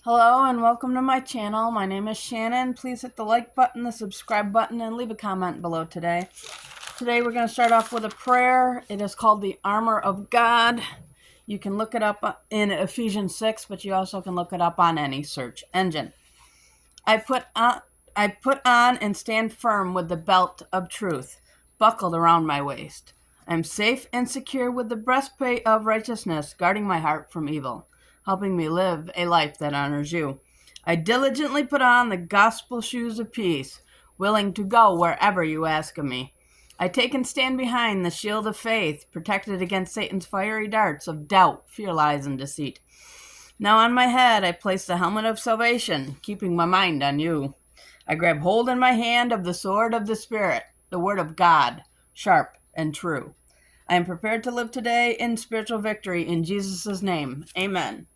Hello and welcome to my channel. My name is Shannon. Please hit the like button, the subscribe button, and leave a comment below today. Today we're going to start off with a prayer. It is called the Armor of God. You can look it up in Ephesians 6, but you also can look it up on any search engine. I put on and stand firm with the belt of truth buckled around my waist. I am safe and secure with the breastplate of righteousness, guarding my heart from evil, helping me live a life that honors you. I diligently put on the gospel shoes of peace, willing to go wherever you ask of me. I take and stand behind the shield of faith, protected against Satan's fiery darts of doubt, fear, lies, and deceit. Now on my head I place the helmet of salvation, keeping my mind on you. I grab hold in my hand of the sword of the Spirit, the word of God, sharp and true. I am prepared to live today in spiritual victory in Jesus' name. Amen.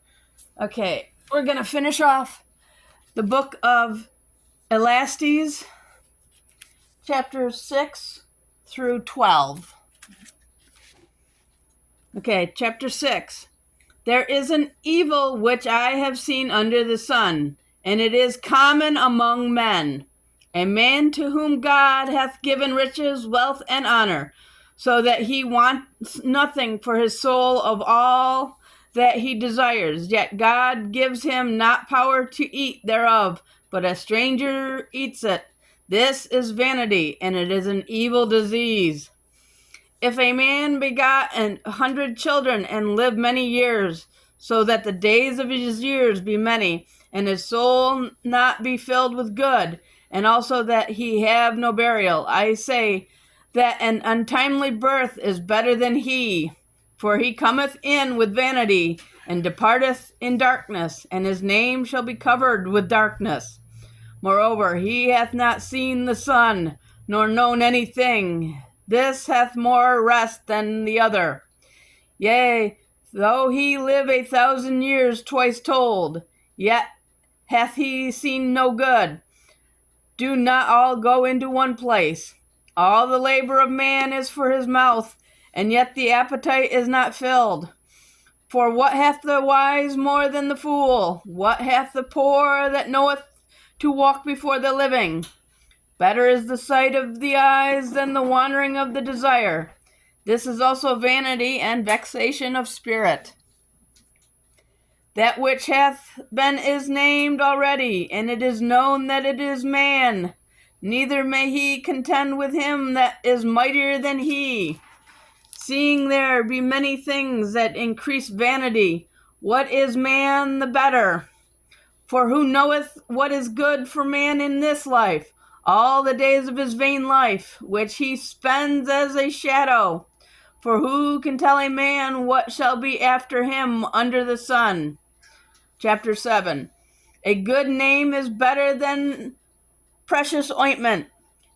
Okay, we're going to finish off the book of ECCLESIASTEs, chapters 6 through 12. Okay, chapter 6. There is an evil which I have seen under the sun, and it is common among men. A man to whom God hath given riches, wealth, and honor, so that he wants nothing for his soul of all that he desires. Yet God gives him not power to eat thereof, but a stranger eats it. This is vanity, and it is an evil disease. If a man begot 100 children and live many years, so that the days of his years be many, and his soul not be filled with good, and also that he have no burial, I say that an untimely birth is better than he. For he cometh in with vanity, and departeth in darkness, and his name shall be covered with darkness. Moreover, he hath not seen the sun, nor known anything. This hath more rest than the other. Yea, though he live 1,000 years twice told, yet hath he seen no good. Do not all go into one place. All the labor of man is for his mouth, and yet the appetite is not filled. For what hath the wise more than the fool? What hath the poor that knoweth to walk before the living? Better is the sight of the eyes than the wandering of the desire. This is also vanity and vexation of spirit. That which hath been is named already, and it is known that it is man. Neither may he contend with him that is mightier than he. Seeing there be many things that increase vanity, what is man the better? For who knoweth what is good for man in this life? All the days of his vain life, which he spends as a shadow. For who can tell a man what shall be after him under the sun? Chapter 7. A good name is better than precious ointment,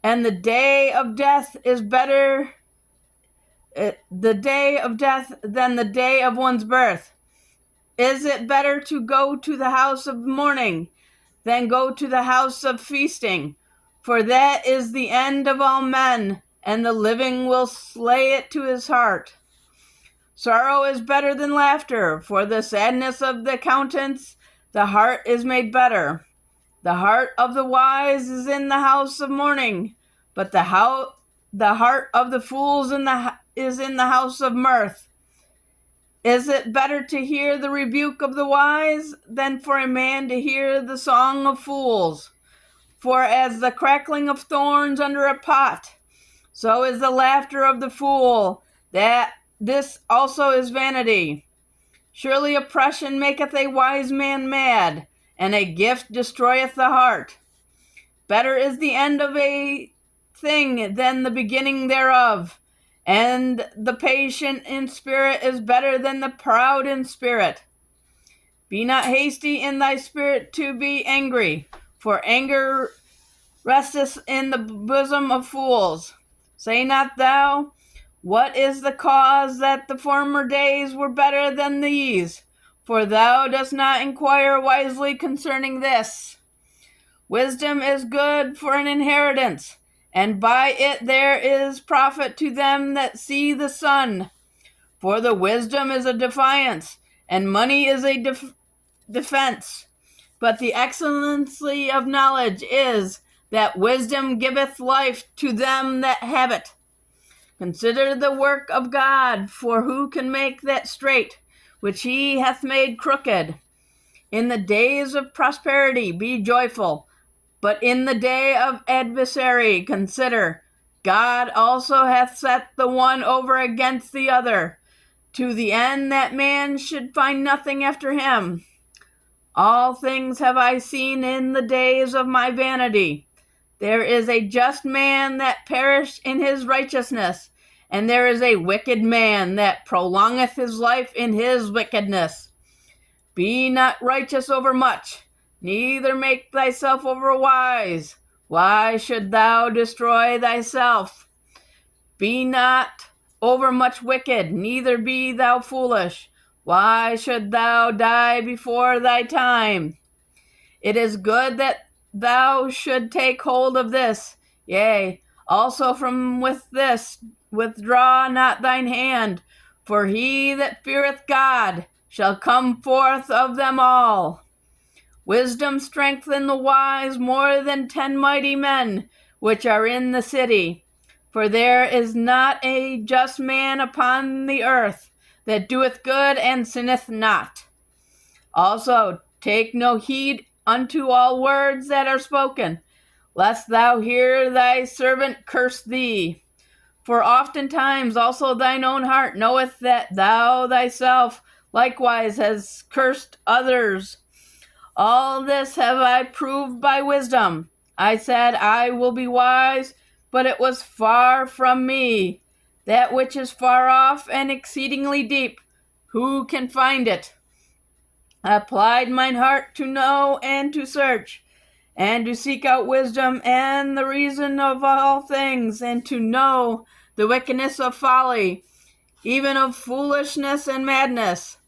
and the day of death is better than the day of one's birth. Is it better to go to the house of mourning than go to the house of feasting? For that is the end of all men, and the living will slay it to his heart. Sorrow is better than laughter, for the sadness of the countenance, the heart is made better. The heart of the wise is in the house of mourning, but the heart of the fools is in the house of mirth. Is it better to hear the rebuke of the wise than for a man to hear the song of fools? For as the crackling of thorns under a pot, so is the laughter of the fool. That this also is vanity. Surely oppression maketh a wise man mad, and a gift destroyeth the heart. Better is the end of a thing than the beginning thereof, and the patient in spirit is better than the proud in spirit. Be not hasty in thy spirit to be angry, for anger resteth in the bosom of fools. Say not thou, what is the cause that the former days were better than these? For thou dost not inquire wisely concerning this. Wisdom is good for an inheritance, and by it there is profit to them that see the sun. For the wisdom is a defiance, and money is a defense. But the excellency of knowledge is that wisdom giveth life to them that have it. Consider the work of God, for who can make that straight which he hath made crooked? In the days of prosperity be joyful, but in the day of adversary consider, God also hath set the one over against the other, to the end that man should find nothing after him. All things have I seen in the days of my vanity. There is a just man that perished in his righteousness, and there is a wicked man that prolongeth his life in his wickedness. Be not righteous over much, neither make thyself over wise. Why should thou destroy thyself? Be not over much wicked, neither be thou foolish. Why should thou die before thy time? It is good that thou should take hold of this. Yea, also from with this withdraw not thine hand, for he that feareth God shall come forth of them all. Wisdom strengthen the wise more than 10 mighty men which are in the city. For there is not a just man upon the earth that doeth good and sinneth not. Also take no heed unto all words that are spoken, lest thou hear thy servant curse thee. For oftentimes also thine own heart knoweth that thou thyself likewise hast cursed others. All this have I proved by wisdom. I said, I will be wise, but it was far from me. That which is far off and exceedingly deep, who can find it? I applied mine heart to know and to search, and to seek out wisdom and the reason of all things, and to know the wickedness of folly, even of foolishness and madness.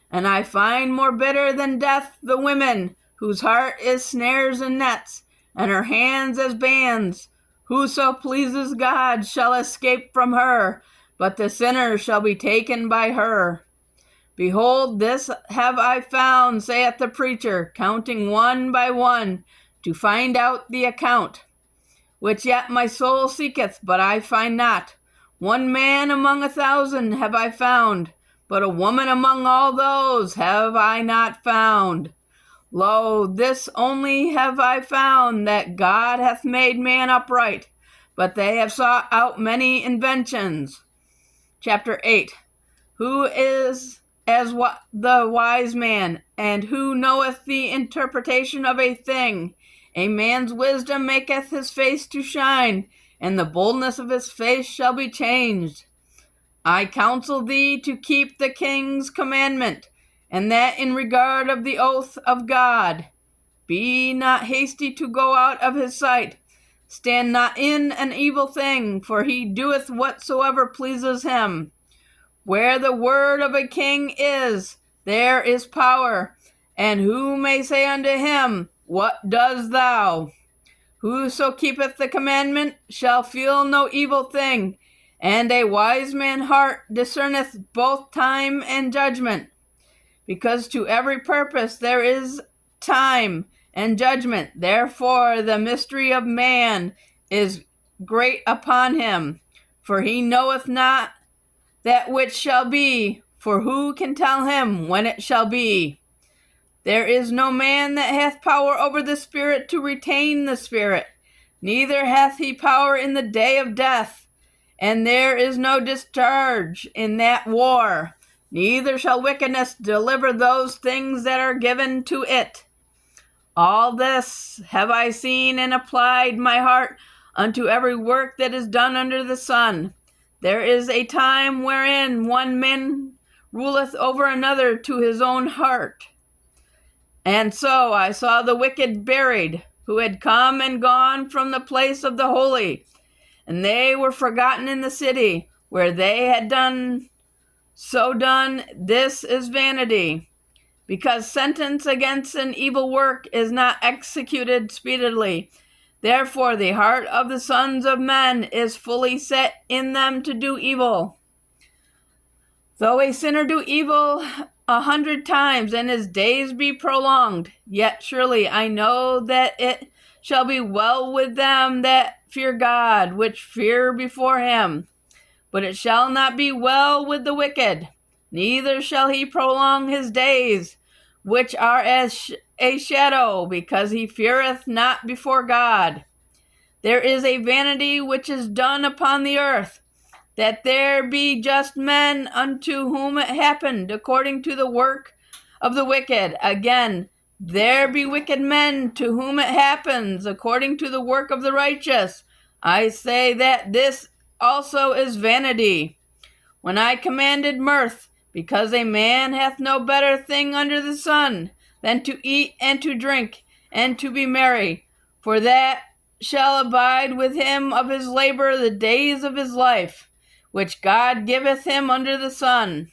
And I find more bitter than death the women, whose heart is snares and nets, and her hands as bands. Whoso pleases God shall escape from her, but the sinner shall be taken by her. Behold, this have I found, saith the preacher, counting one by one, to find out the account, which yet my soul seeketh, but I find not. One man among 1,000 have I found, but a woman among all those have I not found. Lo, this only have I found, that God hath made man upright, but they have sought out many inventions. Chapter 8. Who is as the wise man, and who knoweth the interpretation of a thing? A man's wisdom maketh his face to shine, and the boldness of his face shall be changed. I counsel thee to keep the king's commandment, and that in regard of the oath of God. Be not hasty to go out of his sight. Stand not in an evil thing, for he doeth whatsoever pleases him. Where the word of a king is, there is power. And who may say unto him, What doest thou? Whoso keepeth the commandment shall feel no evil thing, and a wise man's heart discerneth both time and judgment. Because to every purpose there is time and judgment. Therefore the mystery of man is great upon him, for he knoweth not that which shall be, for who can tell him when it shall be? There is no man that hath power over the spirit to retain the spirit, neither hath he power in the day of death. And there is no discharge in that war, neither shall wickedness deliver those things that are given to it. All this have I seen and applied my heart unto every work that is done under the sun. There is a time wherein one man ruleth over another to his own heart. And so I saw the wicked buried, who had come and gone from the place of the holy, and they were forgotten in the city, where they had done. This is vanity, because sentence against an evil work is not executed speedily. Therefore the heart of the sons of men is fully set in them to do evil. Though a sinner do evil, 100 times, and his days be prolonged. Yet surely I know that it shall be well with them that fear God, which fear before him. But it shall not be well with the wicked, neither shall he prolong his days, which are as a shadow, because he feareth not before God. There is a vanity which is done upon the earth, that there be just men unto whom it happened according to the work of the wicked. Again, there be wicked men to whom it happens according to the work of the righteous. I say that this also is vanity. When I commanded mirth, because a man hath no better thing under the sun than to eat and to drink and to be merry, for that shall abide with him of his labor the days of his life, which God giveth him under the sun.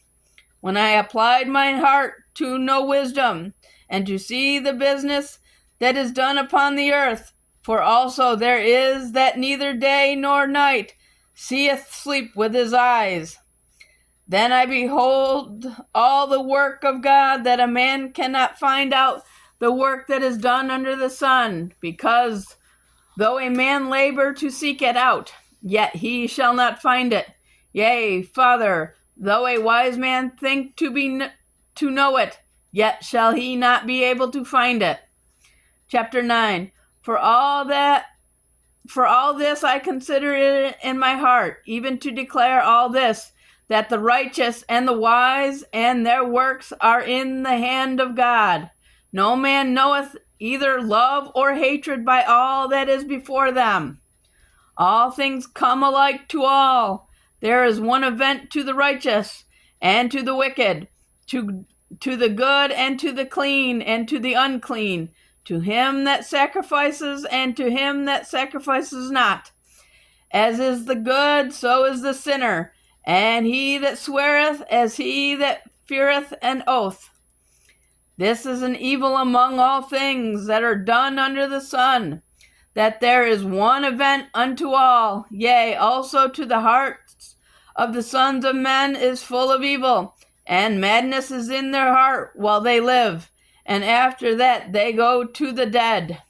When I applied mine heart to know wisdom, and to see the business that is done upon the earth, for also there is that neither day nor night seeth sleep with his eyes. Then I behold all the work of God, that a man cannot find out the work that is done under the sun, because though a man labor to seek it out, yet he shall not find it. Yea, Father, though a wise man think to know it, yet shall he not be able to find it. Chapter 9. For all this I consider it in my heart, even to declare all this, that the righteous and the wise and their works are in the hand of God. No man knoweth either love or hatred by all that is before them. All things come alike to all. There is one event to the righteous and to the wicked, to the good and to the clean and to the unclean, to him that sacrifices and to him that sacrifices not. As is the good, so is the sinner, and he that sweareth as he that feareth an oath. This is an evil among all things that are done under the sun, that there is one event unto all, yea, also to the hearts of the sons of men is full of evil, and madness is in their heart while they live, and after that they go to the dead.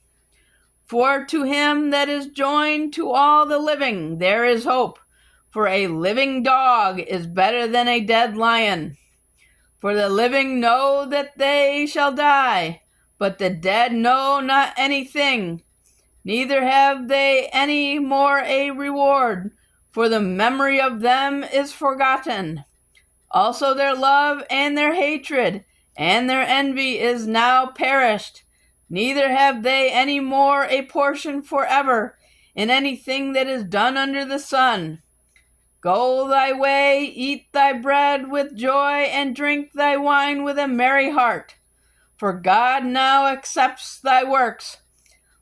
For to him that is joined to all the living there is hope, for a living dog is better than a dead lion. For the living know that they shall die, but the dead know not anything, neither have they any more a reward, for the memory of them is forgotten. Also their love and their hatred and their envy is now perished, neither have they any more a portion forever in anything that is done under the sun. Go thy way, eat thy bread with joy, and drink thy wine with a merry heart, for God now accepts thy works.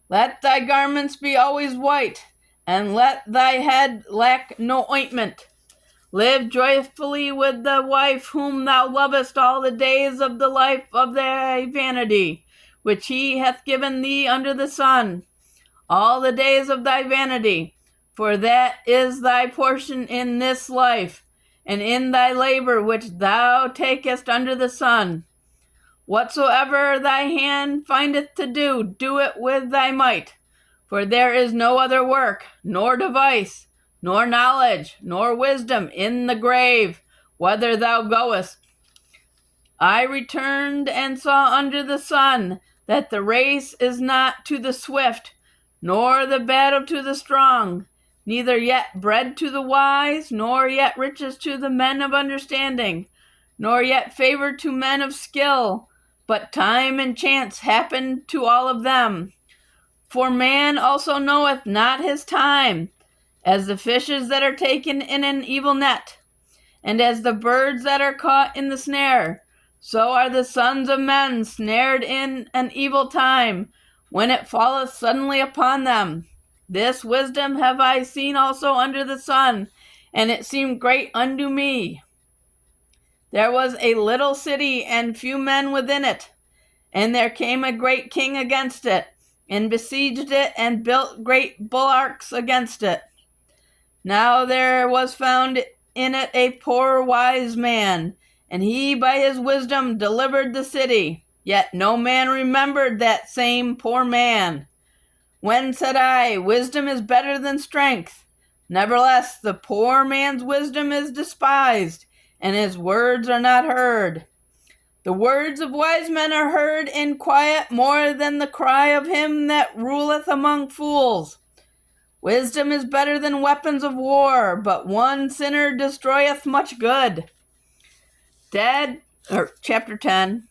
Let thy garments be always white, and let thy head lack no ointment. Live joyfully with the wife whom thou lovest all the days of the life of thy vanity, which he hath given thee under the sun, all the days of thy vanity, for that is thy portion in this life, and in thy labor which thou takest under the sun. Whatsoever thy hand findeth to do, do it with thy might. For there is no other work, nor device, nor knowledge, nor wisdom in the grave, whither thou goest. I returned and saw under the sun that the race is not to the swift, nor the battle to the strong, neither yet bread to the wise, nor yet riches to the men of understanding, nor yet favor to men of skill, but time and chance happen to all of them. For man also knoweth not his time, as the fishes that are taken in an evil net, and as the birds that are caught in the snare, so are the sons of men snared in an evil time, when it falleth suddenly upon them. This wisdom have I seen also under the sun, and it seemed great unto me. There was a little city, and few men within it, and there came a great king against it, and besieged it, and built great bulwarks against it. Now there was found in it a poor wise man, and he by his wisdom delivered the city. Yet no man remembered that same poor man. When said I, wisdom is better than strength? Nevertheless, the poor man's wisdom is despised, and his words are not heard. The words of wise men are heard in quiet more than the cry of him that ruleth among fools. Wisdom is better than weapons of war, but one sinner destroyeth much good. Chapter 10.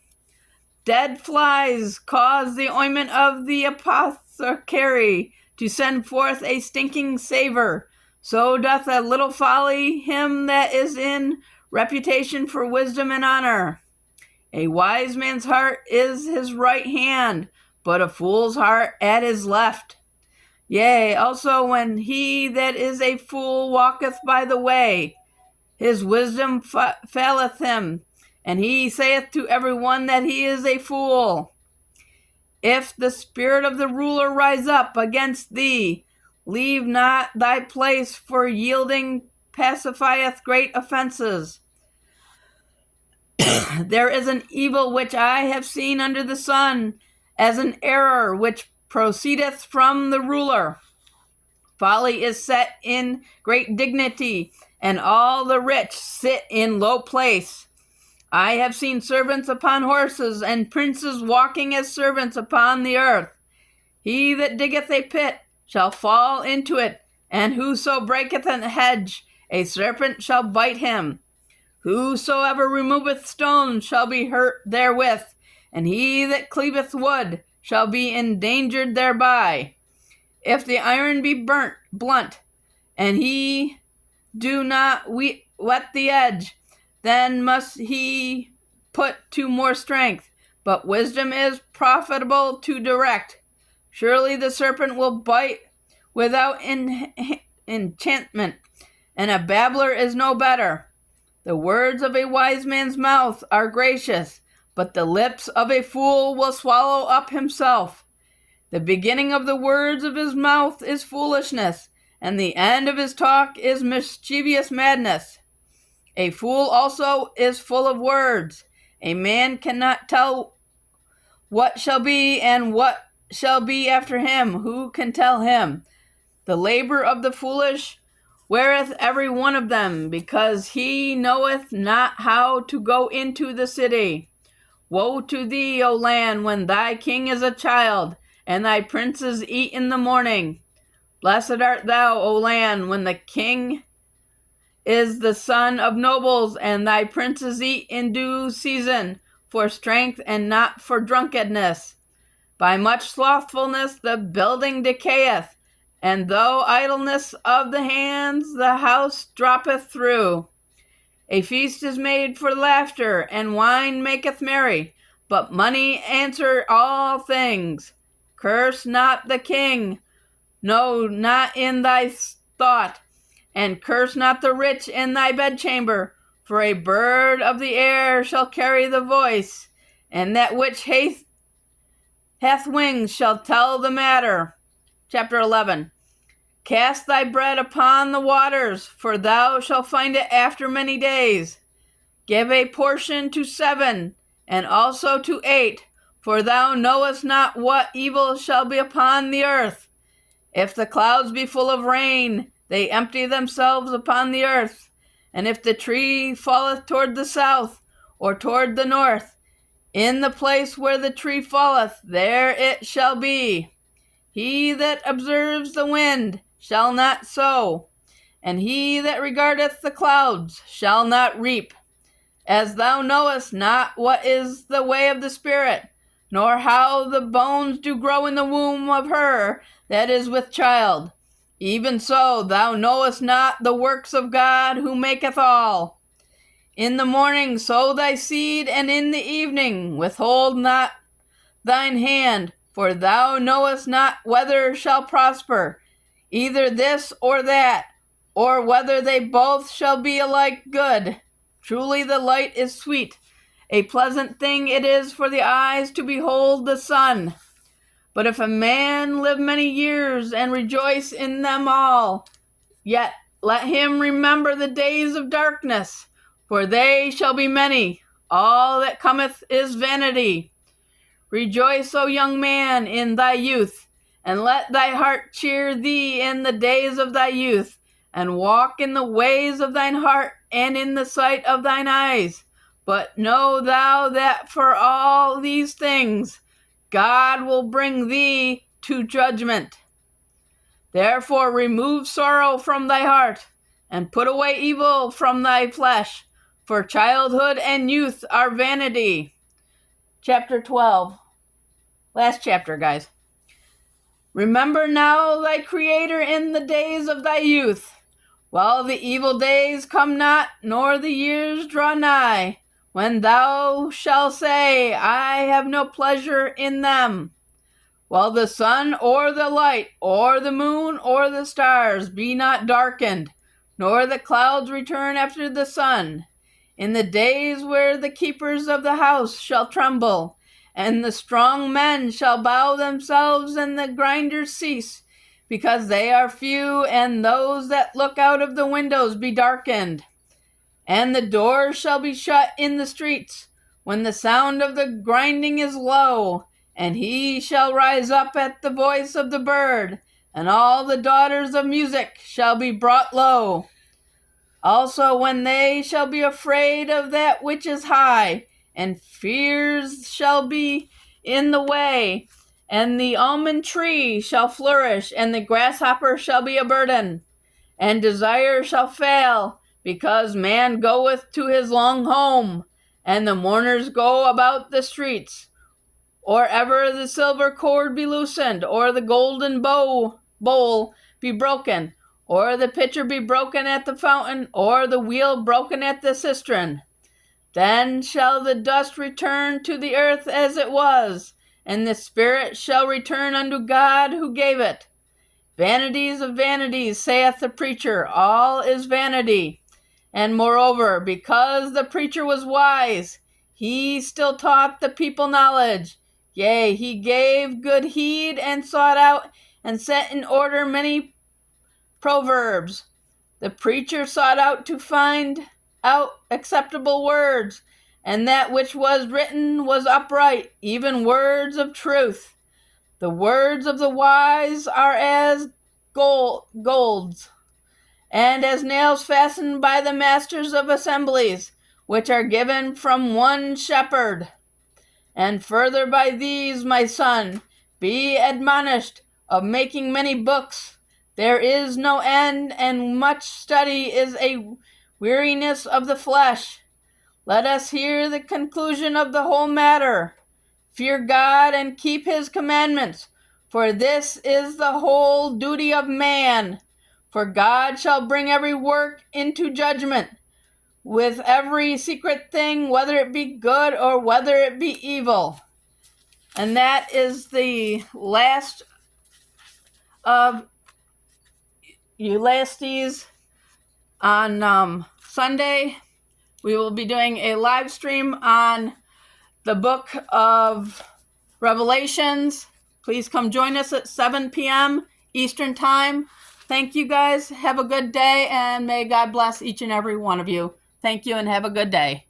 Dead flies cause the ointment of the apothecary to send forth a stinking savor. So doth a little folly him that is in reputation for wisdom and honor. A wise man's heart is his right hand, but a fool's heart at his left. Yea, also when he that is a fool walketh by the way, his wisdom faileth him, and he saith to every one that he is a fool. If the spirit of the ruler rise up against thee, leave not thy place, for yielding pacifieth great offenses. There is an evil which I have seen under the sun, as an error which proceedeth from the ruler. Folly is set in great dignity, and all the rich sit in low place. I have seen servants upon horses, and princes walking as servants upon the earth. He that diggeth a pit shall fall into it, and whoso breaketh an hedge, a serpent shall bite him. Whosoever removeth stones shall be hurt therewith, and he that cleaveth wood shall be endangered thereby. If the iron be blunt, and he do not wet the edge, then must he put to more strength. But wisdom is profitable to direct. Surely the serpent will bite without enchantment, and a babbler is no better. The words of a wise man's mouth are gracious, but the lips of a fool will swallow up himself. The beginning of the words of his mouth is foolishness, and the end of his talk is mischievous madness. A fool also is full of words. A man cannot tell what shall be and what shall be after him. Who can tell him? The labor of the foolish weareth every one of them, because he knoweth not how to go into the city. Woe to thee, O land, when thy king is a child, and thy princes eat in the morning. Blessed art thou, O land, when the king is the son of nobles, and thy princes eat in due season, for strength and not for drunkenness. By much slothfulness the building decayeth, and though idleness of the hands the house droppeth through. A feast is made for laughter, and wine maketh merry, but money answer all things. Curse not the king, no, not in thy thought, and curse not the rich in thy bedchamber, for a bird of the air shall carry the voice, and that which hath wings shall tell the matter. Chapter 11. Cast thy bread upon the waters, for thou shalt find it after many days. Give a portion to 7, and also to 8, for thou knowest not what evil shall be upon the earth. If the clouds be full of rain, they empty themselves upon the earth. And if the tree falleth toward the south, or toward the north, in the place where the tree falleth, there it shall be. He that observes the wind shall not sow, and he that regardeth the clouds shall not reap. As thou knowest not what is the way of the Spirit, nor how the bones do grow in the womb of her that is with child, even so thou knowest not the works of God who maketh all. In the morning sow thy seed, and in the evening withhold not thine hand, for thou knowest not whether shall prosper, either this or that, or whether they both shall be alike good. Truly the light is sweet, a pleasant thing it is for the eyes to behold the sun. But if a man live many years and rejoice in them all, yet let him remember the days of darkness, for they shall be many. All that cometh is vanity. Rejoice, O young man, in thy youth, and let thy heart cheer thee in the days of thy youth, and walk in the ways of thine heart, and in the sight of thine eyes. But know thou that for all these things God will bring thee to judgment. Therefore remove sorrow from thy heart, and put away evil from thy flesh, for childhood and youth are vanity. Chapter 12. Last chapter, guys. Remember now thy Creator in the days of thy youth, while the evil days come not, nor the years draw nigh, when thou shalt say, I have no pleasure in them. While the sun or the light, or the moon, or the stars be not darkened, nor the clouds return after the sun, in the days where the keepers of the house shall tremble, and the strong men shall bow themselves, and the grinders cease, because they are few, and those that look out of the windows be darkened. And the doors shall be shut in the streets, when the sound of the grinding is low, and he shall rise up at the voice of the bird, and all the daughters of music shall be brought low. Also when they shall be afraid of that which is high, and fears shall be in the way, and the almond tree shall flourish, and the grasshopper shall be a burden, and desire shall fail, because man goeth to his long home, and the mourners go about the streets. Or ever the silver cord be loosened, or the golden bowl be broken, or the pitcher be broken at the fountain, or the wheel broken at the cistern. Then shall the dust return to the earth as it was, and the spirit shall return unto God who gave it. Vanities of vanities, saith the preacher, all is vanity. And moreover, because the preacher was wise, he still taught the people knowledge. Yea, he gave good heed, and sought out and set in order many proverbs. The preacher sought out to find out acceptable words, and that which was written was upright, even words of truth. The words of the wise are as golds, and as nails fastened by the masters of assemblies, which are given from one shepherd. And further by these, my son, be admonished of making many books. There is no end, and much study is a weariness of the flesh. Let us hear the conclusion of the whole matter. Fear God and keep his commandments, for this is the whole duty of man. For God shall bring every work into judgment, with every secret thing, whether it be good or whether it be evil. And that is the last of Ecclesiastes. On Sunday, we will be doing a live stream on the book of Revelations. Please come join us at 7 p.m. Eastern Time. Thank you, guys. Have a good day, and may God bless each and every one of you. Thank you, and have a good day.